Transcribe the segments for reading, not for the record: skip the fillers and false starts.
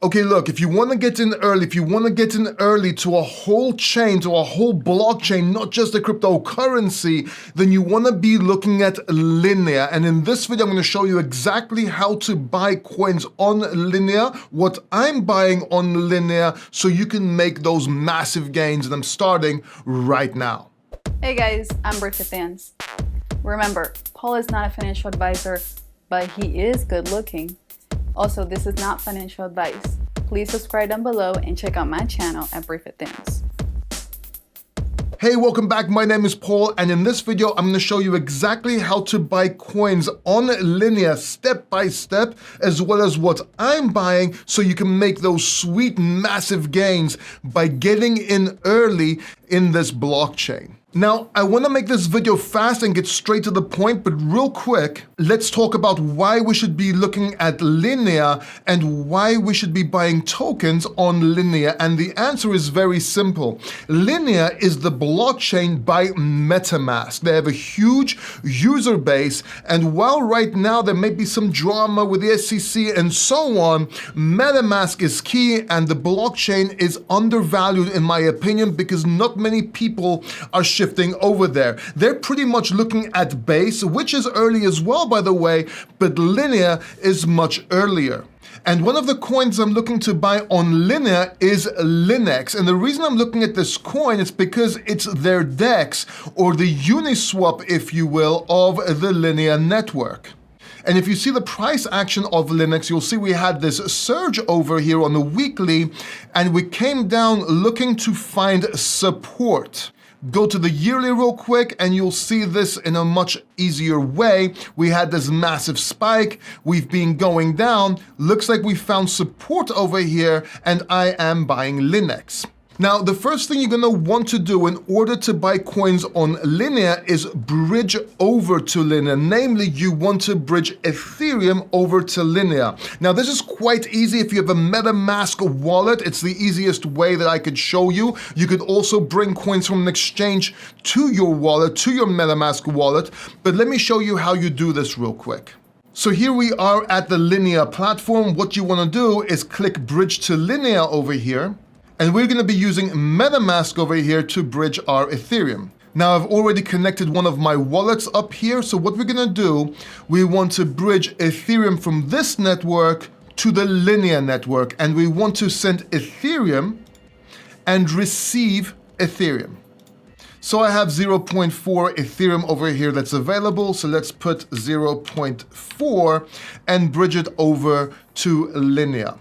Okay, look, if you want to get in early, to a whole chain, to a whole blockchain, not just a cryptocurrency, then you want to be looking at Linea. And in this video, I'm going to show you exactly how to buy coins on Linea, what I'm buying on Linea, so you can make those massive gains. And I'm starting right now. Hey guys, I'm Briefitans. Remember, Paul is not a financial advisor, but he is good looking. Also, this is not financial advice. Please subscribe down below and check out my channel at Briefitans. Hey, welcome back. My name is Paul, and in this video, I'm going to show you exactly how to buy coins on Linea step by step, as well as what I'm buying, so you can make those sweet, massive gains by getting in early in this blockchain. Now, I want to make this video fast and get straight to the point, but real quick, let's talk about why we should be looking at Linea and why we should be buying tokens on Linea. And the answer is very simple. Linea is the blockchain by MetaMask. They have a huge user base, and while right now there may be some drama with the SEC and so on, MetaMask is key, and the blockchain is undervalued in my opinion because not many people are shifting over there. They're pretty much looking at Base, which is early as well, by the way, but Linea is much earlier. And one of the coins I'm looking to buy on Linea is Linux. And the reason I'm looking at this coin is because it's their DEX, or the Uniswap, if you will, of the Linea network. And if you see the price action of Linux, you'll see we had this surge over here on the weekly, and we came down looking to find support. Go to the yearly real quick and you'll see this in a much easier way. We had this massive spike. We've been going down. Looks like we found support over here, and I am buying Linux. Now, the first thing you're going to want to do in order to buy coins on Linea is bridge over to Linea. Namely, you want to bridge Ethereum over to Linea. Now, this is quite easy if you have a MetaMask wallet. It's the easiest way that I could show you. You could also bring coins from an exchange to your wallet, to your MetaMask wallet. But let me show you how you do this real quick. So here we are at the Linea platform. What you want to do is click Bridge to Linea over here. And we're going to be using MetaMask over here to bridge our Ethereum. Now, I've already connected one of my wallets up here. So what we're going to do, we want to bridge Ethereum from this network to the Linea network. And we want to send Ethereum and receive Ethereum. So I have 0.4 Ethereum over here that's available. So let's put 0.4 and bridge it over to Linea.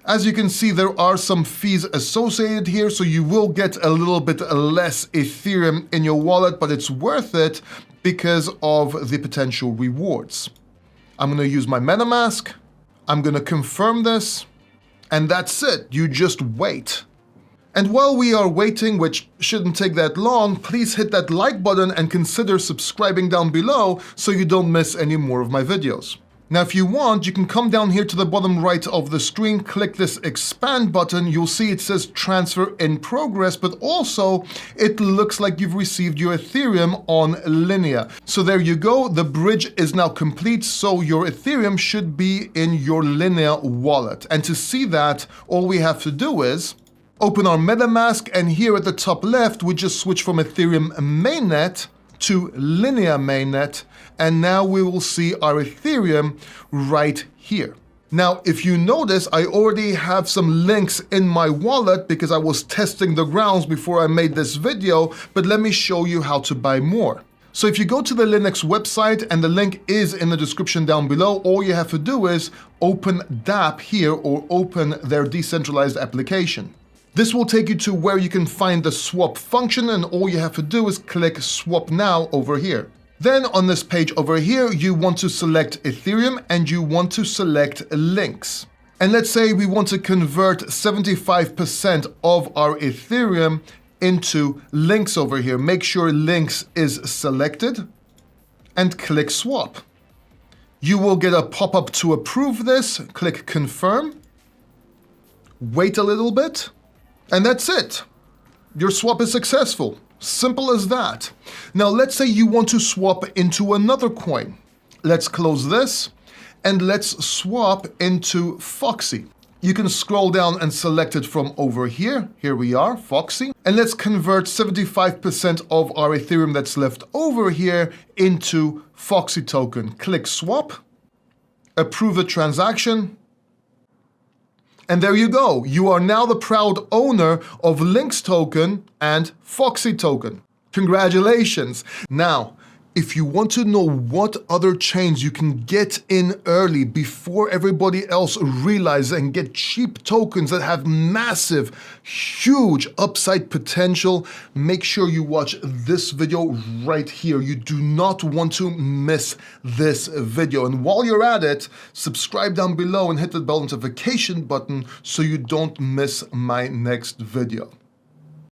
As you can see, there are some fees associated here, so you will get a little bit less Ethereum in your wallet, but it's worth it because of the potential rewards. I'm going to use my MetaMask. I'm going to confirm this, and that's it. You just wait. And while we are waiting, which shouldn't take that long, please hit that like button and consider subscribing down below so you don't miss any more of my videos. Now, if you want, you can come down here to the bottom right of the screen, click this expand button. You'll see it says transfer in progress, but also it looks like you've received your Ethereum on Linea. So there you go. The bridge is now complete. So your Ethereum should be in your Linea wallet. And to see that, all we have to do is open our MetaMask. And here at the top left, we just switch from Ethereum mainnet to Linea mainnet, and now we will see our Ethereum right here. Now, if you notice, I already have some links in my wallet because I was testing the grounds before I made this video, but let me show you how to buy more. So if you go to the Linux website, and the link is in the description down below, all you have to do is open dApp here, or open their decentralized application. This will take you to where you can find the swap function, and all you have to do is click swap now over here. Then on this page over here, you want to select Ethereum and you want to select links. And let's say we want to convert 75% of our Ethereum into links over here. Make sure links is selected and click swap. You will get a pop-up to approve this. Click confirm. Wait a little bit. And that's it. Your swap is successful. Simple as that. Now, let's say you want to swap into another coin. Let's close this and let's swap into Foxy. You can scroll down and select it from over here. Here we are, Foxy. And let's convert 75% of our Ethereum that's left over here into Foxy token. Click swap, approve the transaction, and there you go. You are now the proud owner of Lynx token and Foxy token. Congratulations. Now, if you want to know what other chains you can get in early before everybody else realizes and get cheap tokens that have massive, huge upside potential, make sure you watch this video right here. You do not want to miss this video. And while you're at it, subscribe down below and hit the bell notification button so you don't miss my next video.